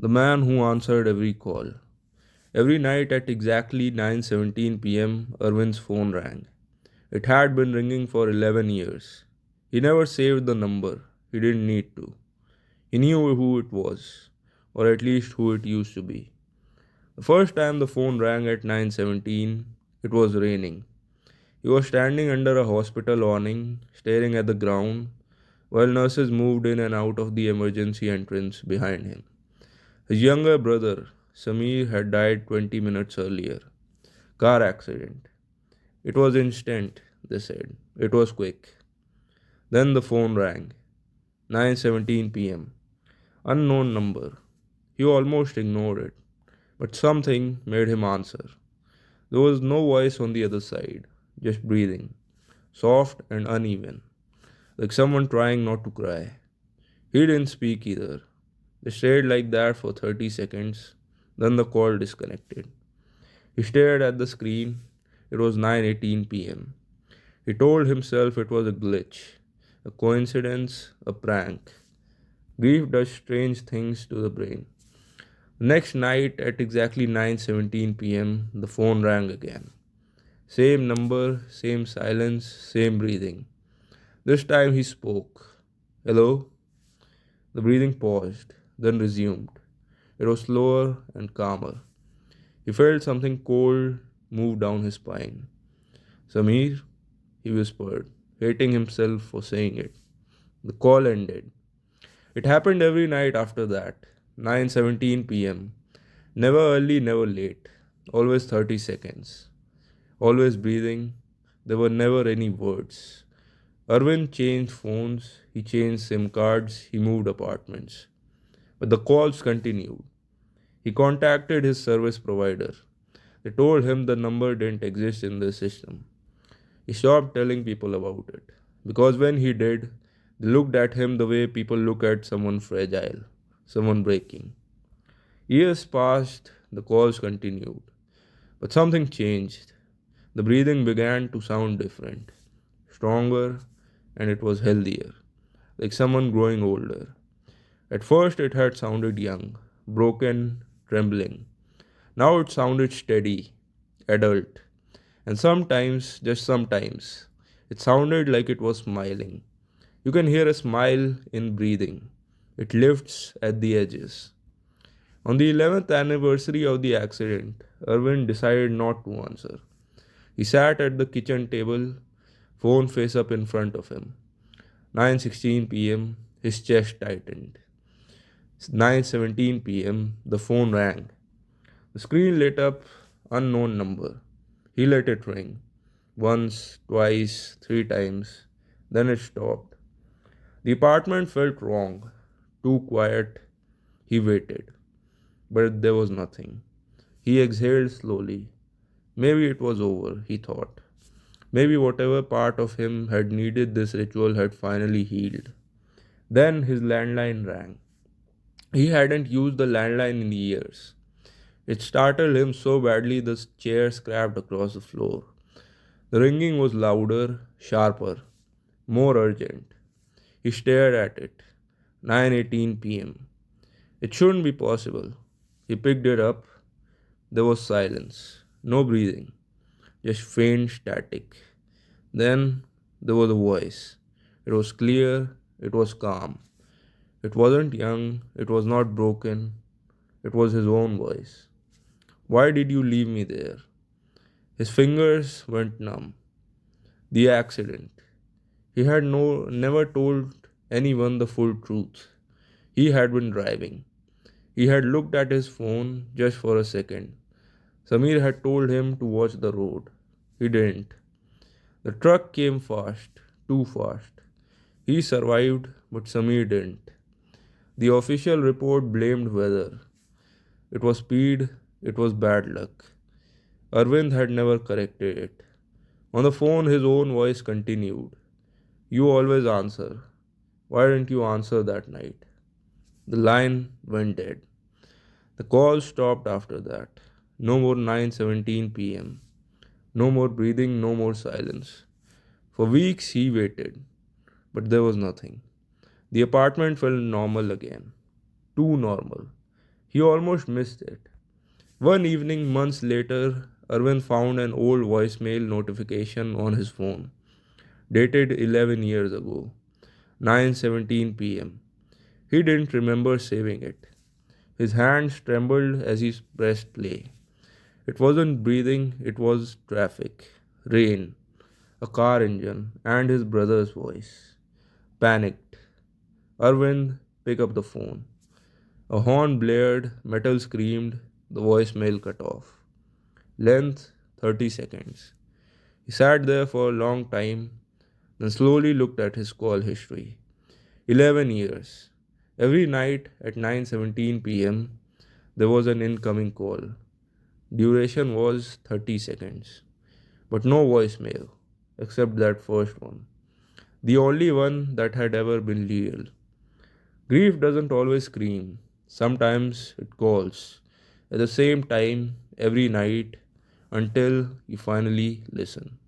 The man who answered every call. Every night at exactly 9:17 p.m., Irwin's phone rang. It had been ringing for 11 years. He never saved the number. He didn't need to. He knew who it was, or at least who it used to be. The first time the phone rang at 9:17, it was raining. He was standing under a hospital awning, staring at the ground, while nurses moved in and out of the emergency entrance behind him. His younger brother, Samir, had died 20 minutes earlier. Car accident. It was instant, they said. It was quick. Then the phone rang. 9:17 p.m. Unknown number. He almost ignored it, but something made him answer. There was no voice on the other side, just breathing, soft and uneven, like someone trying not to cry. He didn't speak either. They stayed like that for 30 seconds, then the call disconnected. He stared at the screen. It was 9:18 p.m. He told himself it was a glitch, a coincidence, a prank. Grief does strange things to the brain. The next night at exactly 9:17 p.m., the phone rang again. Same number, same silence, same breathing. This time he spoke. Hello? The breathing paused, then resumed. It was slower and calmer. He felt something cold move down his spine. Samir, he whispered, hating himself for saying it. The call ended. It happened every night after that. 9:17 p.m. Never early, never late. Always 30 seconds. Always breathing. There were never any words. Arvind changed phones, he changed SIM cards, he moved apartments. But the calls continued. He contacted his service provider. They told him the number didn't exist in the system. He stopped telling people about it. Because when he did, they looked at him the way people look at someone fragile, someone breaking. Years passed, the calls continued. But something changed. The breathing began to sound different, stronger, and it was healthier, like someone growing older. At first, it had sounded young, broken, trembling. Now it sounded steady, adult, and sometimes, just sometimes, it sounded like it was smiling. You can hear a smile in breathing. It lifts at the edges. On the 11th anniversary of the accident, Irwin decided not to answer. He sat at the kitchen table, phone face up in front of him. 9:16 p.m., his chest tightened. 9:17 p.m., the phone rang. The screen lit up, unknown number. He let it ring. Once, twice, three times. Then it stopped. The apartment felt wrong. Too quiet. He waited. But there was nothing. He exhaled slowly. Maybe it was over, he thought. Maybe whatever part of him had needed this ritual had finally healed. Then his landline rang. He hadn't used the landline in years. It startled him so badly the chair scraped across the floor. The ringing was louder, sharper, more urgent. He stared at it. 9:18 p.m. It shouldn't be possible. He picked it up. There was silence. No breathing. Just faint static. Then there was a voice. It was clear. It was calm. It wasn't young. It was not broken. It was his own voice. Why did you leave me there? His fingers went numb. The accident. He had never told anyone the full truth. He had been driving. He had looked at his phone just for a second. Samir had told him to watch the road. He didn't. The truck came fast, too fast. He survived, but Samir didn't. The official report blamed weather. It was speed, it was bad luck. Arvind had never corrected it. On the phone, his own voice continued. You always answer. Why didn't you answer that night? The line went dead. The call stopped after that. No more 9:17 p.m. No more breathing, no more silence. For weeks he waited, but there was nothing. The apartment felt normal again. Too normal. He almost missed it. One evening, months later, Arvind found an old voicemail notification on his phone, dated 11 years ago, 9:17 p.m. He didn't remember saving it. His hands trembled as he pressed play. It wasn't breathing, it was traffic, rain, a car engine, and his brother's voice. Panicked, Arvind picked up the phone. A horn blared, metal screamed, the voicemail cut off. Length 30 seconds. He sat there for a long time, then slowly looked at his call history. 11 years. Every night at 9:17 p.m., there was an incoming call. Duration was 30 seconds, but no voicemail, except that first one. The only one that had ever been real. Grief doesn't always scream, sometimes it calls. At the same time, every night, until you finally listen.